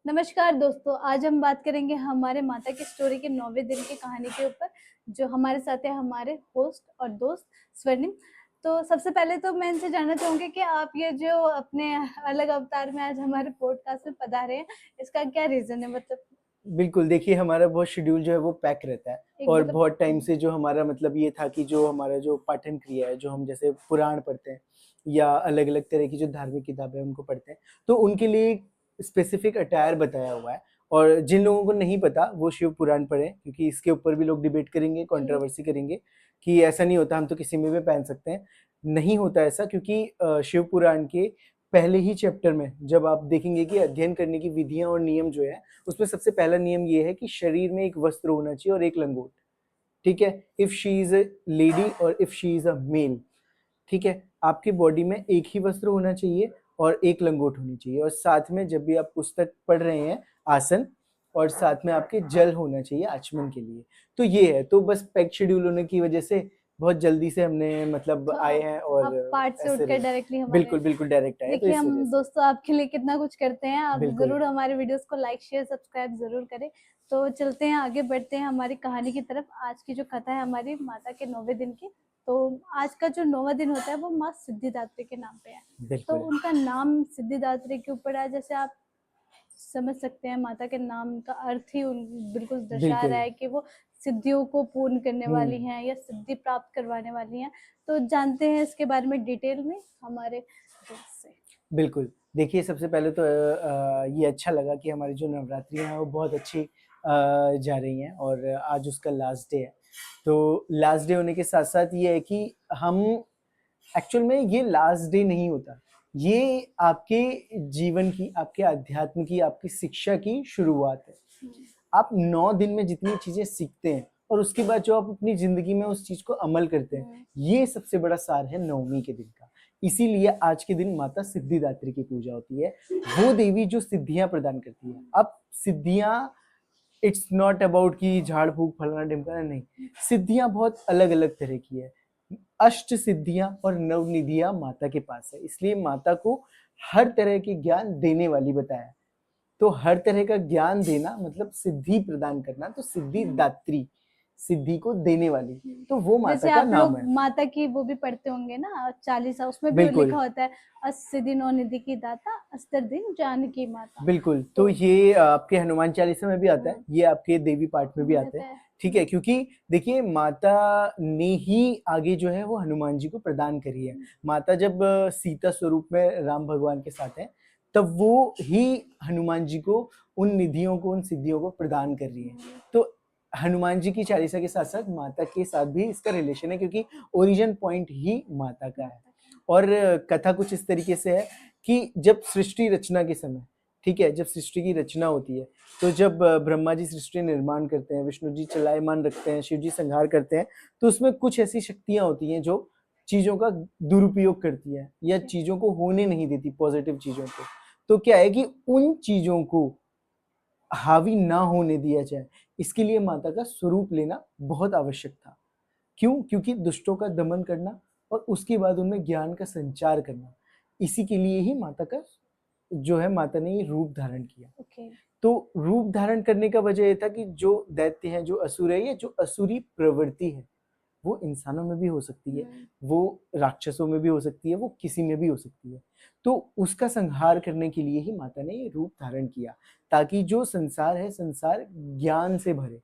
नमस्कार दोस्तों, आज हम बात करेंगे हमारे माता की स्टोरी के 9वें दिन की कहानी के ऊपर। जो हमारे साथ है हमारे होस्ट और दोस्त स्वर्णिम। तो सबसे पहले तो मैं इनसे जानना चाहूंगी कि आप ये जो अपने अलग अवतार में आज हमारे पॉडकास्ट में पधारे हैं, इसका क्या रीजन है? मतलब बिल्कुल, देखिए हमारा बहुत शेड्यूल जो है वो पैक रहता है एक और मतलब बहुत टाइम से जो हमारा मतलब ये था कि जो हमारा जो पाठन क्रिया है, जो हम जैसे पुराण पढ़ते हैं या अलग-अलग तरह की जो धार्मिक किताबें हैं उनको पढ़ते हैं, तो उनके लिए एक स्पेसिफिक अटायर बताया हुआ है। और जिन लोगों को नहीं पता वो शिव पुराण पढ़ें, क्योंकि इसके ऊपर भी लोग डिबेट करेंगे, कंट्रोवर्सी करेंगे कि ऐसा नहीं होता, हम तो किसी में भी पहन सकते हैं। नहीं होता ऐसा, क्योंकि शिव पुराण के पहले ही चैप्टर में जब आप देखेंगे कि अध्ययन करने की विधियाँ और नियम जो है, उसमें सबसे पहला नियम ये है कि शरीर में एक वस्त्र होना चाहिए और एक लंगोट, ठीक है? If she is a lady और if she is a male, ठीक है? आपकी बॉडी में एक ही वस्त्र होना चाहिए और एक लंगोट होनी चाहिए, और साथ में जब भी आप पुस्तक पढ़ रहे हैं आसन, और साथ में आपके जल होना चाहिए आचमन के लिए। तो ये है, तो बस पैक शेड्यूल होने की वजह से बहुत जल्दी से हमने मतलब तो आए हैं और आप पार्ट से ऐसे उठकर रहे। डायरेक्टली हमारे बिल्कुल बिल्कुल डायरेक्ट आए, तो देखिए, इस वजह हम से। दोस्तों आपके लिए कितना कुछ करते हैं। आप बिल्कुल ज़रूर हमारे वीडियोस को लाइक शेयर सब्सक्राइब ज़रूर करें। तो चलते हैं, आगे बढ़ते हैं हमारी कहानी की तरफ। आज की जो कथा है हमारी माता के 9वें दिन की। तो आज का जो 9वां दिन होता है वो माँ सिद्धिदात्री के नाम पे है। तो बिल्कुल उनका नाम सिद्धिदात्री के ऊपर है। जैसे आप समझ सकते हैं, माता के नाम का अर्थ ही बिल्कुल दर्शा रहा बिल्कुल। है कि वो सिद्धियों को पूर्ण करने वाली हम्म। हैं या सिद्धि प्राप्त करवाने वाली हैं। तो जानते हैं इसके बारे में डिटेल में हमारे दोस्त से। बिल्कुल। देखिए, सबसे पहले तो ये अच्छा लगा कि हमारी जो नवरात्रि हैं वो बहुत अच्छी जा रही हैं और आज उसका लास्ट डे है। तो लास्ट डे होने के साथ-साथ ये है कि हम एक्चुअल में ये लास्ट डे नहीं होता। ये आपके जीवन की, आपके अध्यात्म की, आपकी शिक्षा की शुरुआत है। आप 9 दिन में जितनी चीज़ें सीखते हैं और उसके बाद जो आप अपनी ज़िंदगी में उस चीज़ को अमल करते हैं, ये सबसे बड़ा सार है नवमी के दिन का। इसीलिए आज के दिन माता सिद्धिदात्री की पूजा होती है। वो देवी जो सिद्धियाँ प्रदान करती है। अब सिद्धियाँ, इट्स नॉट अबाउट कि झाड़-फूँक, फलाना-ढिमकाना, नहीं। सिद्धियाँ बहुत अलग-अलग तरह की है। अष्ट सिद्धियाँ और नवनिधियाँ माता के पास है। इसलिए माता को हर तरह के ज्ञान देने वाली बताया। तो हर तरह का ज्ञान देना मतलब सिद्धि प्रदान करना, तो सिद्धिदात्री, सिद्धि को देने वाली, तो वो माता जैसे का आप नाम लोग है। माता की वो भी पढ़ते होंगे ना, चालीसा, उसमें भी बिल्कुल लिखा होता है, अस्सिद्धि नौ निधि की दाता अस्तर दिन जानकी माता। बिल्कुल। तो तो ये आपके हनुमान चालीसा में भी आता है, ये आपके देवी पाठ में भी आता रहता है, है। ठीक है? क्योंकि देखिए, माता ने ही आगे जो है वो हनुमान जी को प्रदान करी है। माता जब सीता स्वरूप में राम भगवान के साथ है, तब वो ही हनुमान जी को उन निधियों को, उन सिद्धियों को प्रदान कर रही है। तो हनुमान जी की चालीसा के साथ-साथ माता के साथ भी इसका रिलेशन है, क्योंकि ओरिजिन पॉइंट ही माता का है। और कथा कुछ इस तरीके से है कि जब सृष्टि रचना के समय, ठीक है, जब सृष्टि की रचना होती है, तो जब ब्रह्मा जी सृष्टि निर्माण करते हैं, विष्णु जी चलायमान रखते हैं, शिव जी संहार करते हैं, तो उसमें कुछ ऐसी शक्तियाँ होती हैं जो चीज़ों का दुरुपयोग करती हैं या चीज़ों को होने नहीं देती, पॉजिटिव चीज़ों को। तो क्या है कि उन चीज़ों को हावी ना होने दिया जाए, इसके लिए माता का स्वरूप लेना बहुत आवश्यक था। क्यों? क्योंकि दुष्टों का दमन करना और उसके बाद उनमें ज्ञान का संचार करना, इसी के लिए ही माता का जो है, माता ने ये रूप धारण किया। ओके। तो रूप धारण करने का वजह ये था कि जो दैत्य हैं, जो असुर है, या जो असुरी प्रवृत्ति है, वो इंसानों में भी हो सकती है, वो राक्षसों में भी हो सकती है, वो किसी में भी हो सकती है। तो उसका संहार करने के लिए ही माता ने ये रूप धारण किया, ताकि जो संसार है, संसार ज्ञान से भरे,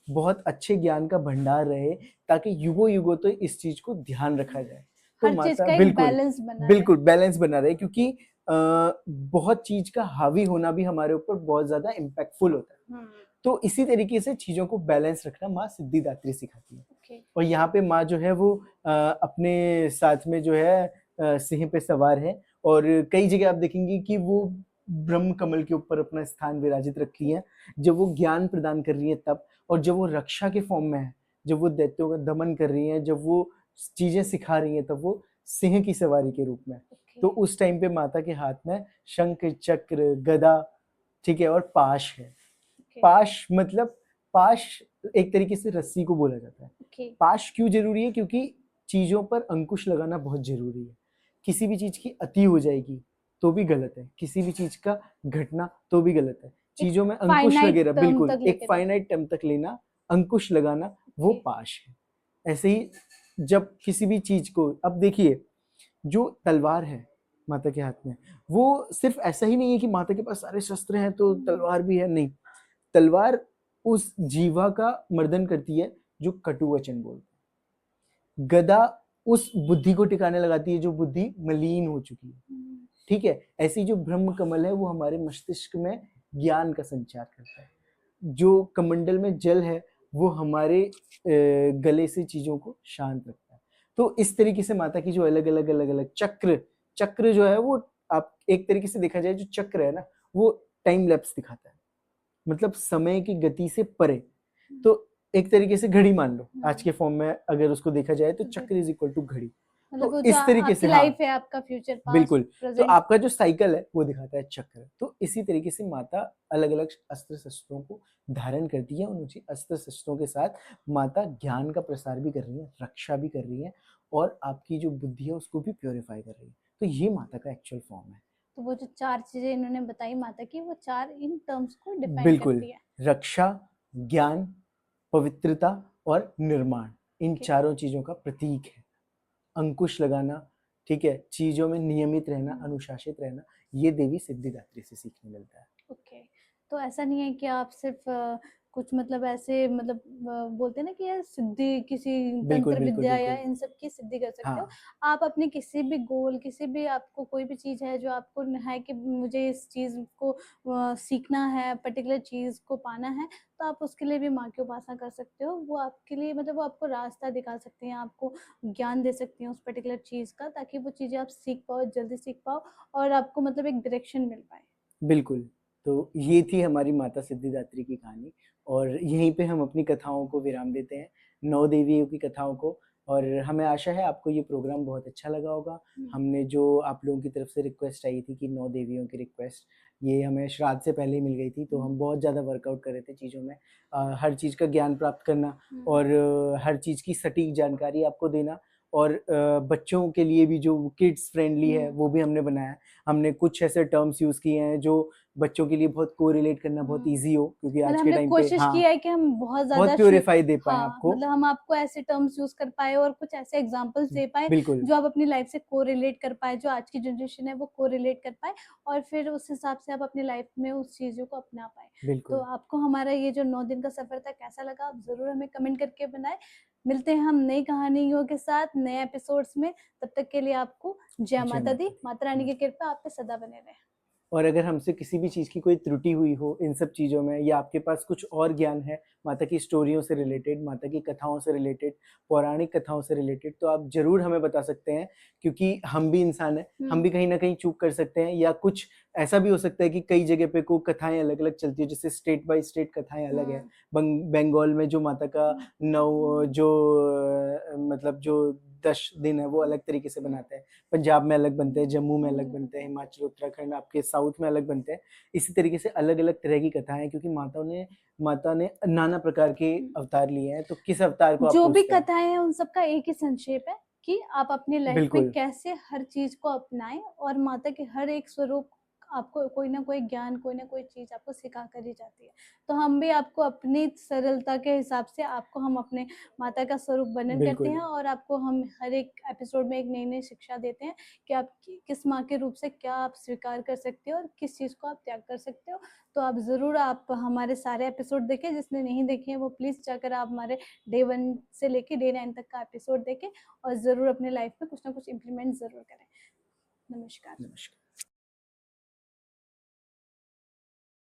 बहुत अच्छे ज्ञान का भंडार रहे, ताकि युगों-युगों तो इस चीज़ को ध्यान रखा जाए। तो हर चीज माता का एक बिल्कुल, बैलेंस बना रहे। बिल्कुल बैलेंस बना रहे, क्योंकि बहुत चीज़ का हावी होना भी हमारे ऊपर बहुत ज़्यादा इम्पैक्टफुल होता है। तो इसी तरीके से चीज़ों को बैलेंस रखना माँ सिद्धिदात्री सिखाती है। ओके। और यहाँ पे माँ जो है वो अपने साथ में जो है सिंह पे सवार है, और कई जगह आप देखेंगे कि वो ब्रह्म कमल के ऊपर अपना स्थान विराजित रखी है, जब वो ज्ञान प्रदान कर रही है तब, और जब वो रक्षा के फॉर्म में है, जब वो दैत्यों का दमन कर रही हैं, जब वो चीज़ें सिखा रही हैं, तब वो सिंह की सवारी के रूप में। तो उस टाइम पे माता के हाथ में शंख, चक्र, गदा, ठीक है, और पाश है। पाश मतलब, पाश एक तरीके से रस्सी को बोला जाता है। पाश क्यों ज़रूरी है? क्योंकि चीज़ों पर अंकुश लगाना बहुत ज़रूरी है। किसी भी चीज़ की अति हो जाएगी, तो भी गलत है, किसी भी चीज का घटना तो भी गलत है, एक चीजों में अंकुश फाइनाइट लगे रहा, टर्म बिल्कुल तक एक लेके जाना। फाइनाइट टर्म तक लेना, अंकुश लगाना, वो ओके। पाश है। ऐसे ही जब किसी भी चीज को, अब देखिए जो तलवार है माता के हाथ में, वो सिर्फ ऐसा ही नहीं है कि माता के पास सारे शस्त्र हैं तो तलवार भी है, नहीं। तलवार उस जीवा का मर्दन करती है जो कटु वचन बोलता है, गदा उस बुद्धि को टिकाने लगाती है जो बुद्धि मलिन हो चुकी है, ठीक है। ऐसी जो ब्रह्म कमल है वो हमारे मस्तिष्क में ज्ञान का संचार करता है, जो कमंडल में जल है वो हमारे गले से चीजों को शांत रखता है। तो इस तरीके से माता की जो अलग अलग अलग अलग चक्र, चक्र जो है वो, आप एक तरीके से देखा जाए जो चक्र है ना, वो टाइम लैप्स दिखाता है, मतलब समय की गति से परे। तो एक तरीके से घड़ी मान लो, आज के फॉर्म में अगर उसको देखा जाए तो चक्र इज इक्वल टू घड़ी। मतलब वो तो जो इस तरीके आपकी से, हाँ लाइफ है, आपका फ्यूचर, पास्ट, बिल्कुल, तो प्रेजेंट। आपका जो साइकिल है वो दिखाता है चक्र। तो इसी तरीके से माता अलग अलग अस्त्र शस्त्रों को धारण करती है, उन अस्त्र शस्त्रों के साथ माता ज्ञान का प्रसार भी कर रही है, रक्षा भी कर रही है, और आपकी जो बुद्धि है उसको भी प्योरीफाई कर रही है। तो ये माता का एक्चुअल फॉर्म है। तो वो जो 4 चीजें इन्होंने बताई माता की, वो 4 इन टर्म्स को डिफाइन बिल्कुल, करती है। रक्षा, ज्ञान, पवित्रता और निर्माण, इन ओके। चारों चीजों का प्रतीक है। अंकुश लगाना, ठीक है, चीजों में नियमित रहना, अनुशासित रहना, ये देवी सिद्धिदात्री से सीखने मिलता है। ओके। तो ऐसा नहीं है कि आप सिर्फ कुछ मतलब ऐसे मतलब बोलते हैं ना कि यार सिद्धि किसी बिल्कुल तंत्र बिल्कुल विद्या या बिल्कुल, इन सब की सिद्धि कर सकते हो। हाँ आप अपने किसी भी गोल, किसी भी आपको कोई भी चीज़ है जो आपको है कि मुझे इस चीज़ को सीखना है, पर्टिकुलर चीज़ को पाना है, तो आप उसके लिए भी माँ की उपासना कर सकते हो। वो आपके लिए मतलब वो आपको रास्ता दिखा सकती हैं, आपको ज्ञान दे सकती हैं उस पर्टिकुलर चीज़ का, ताकि वो चीज़ें आप सीख पाओ, जल्दी सीख पाओ और आपको मतलब एक डायरेक्शन मिल पाए। बिल्कुल। तो ये थी हमारी माता सिद्धिदात्री की कहानी, और यहीं पे हम अपनी कथाओं को विराम देते हैं, 9 देवियों की कथाओं को। और हमें आशा है आपको ये प्रोग्राम बहुत अच्छा लगा होगा। हमने जो आप लोगों की तरफ से रिक्वेस्ट आई थी कि 9 देवियों की रिक्वेस्ट, ये हमें श्राद्ध से पहले ही मिल गई थी, तो हम बहुत ज़्यादा वर्कआउट कर रहे थे चीज़ों में। हर चीज़ का ज्ञान प्राप्त करना, और हर चीज़ की सटीक जानकारी आपको देना, और बच्चों के लिए भी जो किड्स फ्रेंडली है वो भी हमने बनाया है। हमने कुछ ऐसे टर्म्स यूज़ किए हैं जो बच्चों के लिए बहुत कोरिलेट करना बहुत ईज़ी हो, क्योंकि मतलब आज के हमने टाइम पे, कोशिश हाँ, किया है कि हम बहुत बहुत ज़्यादा प्यूरिफाई दे पाएँ हाँ, आपको। मतलब हम आपको ऐसे टर्म्स यूज़ कर पाएँ और कुछ ऐसे एग्ज़ाम्पल्स दे पाएँ, बिल्कुल, जो आप अपनी लाइफ़ से कोरिलेट कर पाएँ, जो आज की जनरेशन है वो कोरिलेट कर पाएँ और फिर उस हिसाब से आप अपनी लाइफ़ में उस चीज़ों को अपना पाएँ। तो बिल्कुल। आपको हमारा ये जो 9 दिन का सफ़र था कैसा लगा? आप ज़रूर हमें कमेंट करके बनाएँ। मिलते हैं हम नई कहानियों के साथ, नए एपिसोड्स में। तब तक के लिए आपको जय जय माता माता दी। दी। माता रानी की नमस्कार। कृपा आप पे सदा बने रहे। और अगर हमसे किसी भी चीज़ की कोई त्रुटि हुई हो इन सब चीज़ों में, या आपके पास कुछ और ज्ञान है माता की स्टोरियों से रिलेटेड, माता की कथाओं से रिलेटेड, पौराणिक कथाओं से रिलेटेड, तो आप ज़रूर हमें बता सकते हैं, क्योंकि हम भी इंसान हैं, हम भी कहीं न कहीं चूक कर सकते हैं, या कुछ ऐसा भी हो सकता है कि कई जगह पे को कथाएँ अलग-अलग चलती है, जैसे स्टेट बाय स्टेट कथाएँ अलग हैं। बंगाल में जो माता का मतलब जो 10 दिन है वो अलग तरीके से बनाते हैं। पंजाब में अलग बनते हैं, जम्मू में अलग बनते हैं, हिमाचल, उत्तराखंड, आपके साउथ में अलग बनते हैं। इसी तरीके से अलग-अलग तरह की कथाएँ हैं, क्योंकि माता ने नाना प्रकार के अवतार लिए हैं, तो किस अवतार को आप जो भी पूछते हैं? कथाएँ हैं उन सब का एक ही संक्षेप है कि आप अपनी लाइफ में बिल्कुल, कैसे हर चीज़ को अपनाएँ और माता के हर एक स्वरूप आपको कोई ना कोई ज्ञान, कोई ना कोई चीज़ आपको सिखा कर ही जाती है। तो हम भी आपको अपनी सरलता के हिसाब से आपको हम अपने माता का स्वरूप वर्णन करते बिल्कुल, हैं और आपको हम हर एक एपिसोड में एक नई-नई शिक्षा देते हैं कि आप किस माँ के रूप से क्या आप स्वीकार कर सकते हो और किस चीज़ को आप त्याग कर सकते हो। तो आप ज़रूर आप हमारे सारे एपिसोड देखें, जिसने नहीं देखे हैं वो प्लीज़ जाकर आप हमारे डे 1 से लेके डे 9 तक का एपिसोड देखें और ज़रूर अपनी लाइफ में कुछ ना कुछ इम्प्लीमेंट ज़रूर करें। नमस्कार। नमस्कार।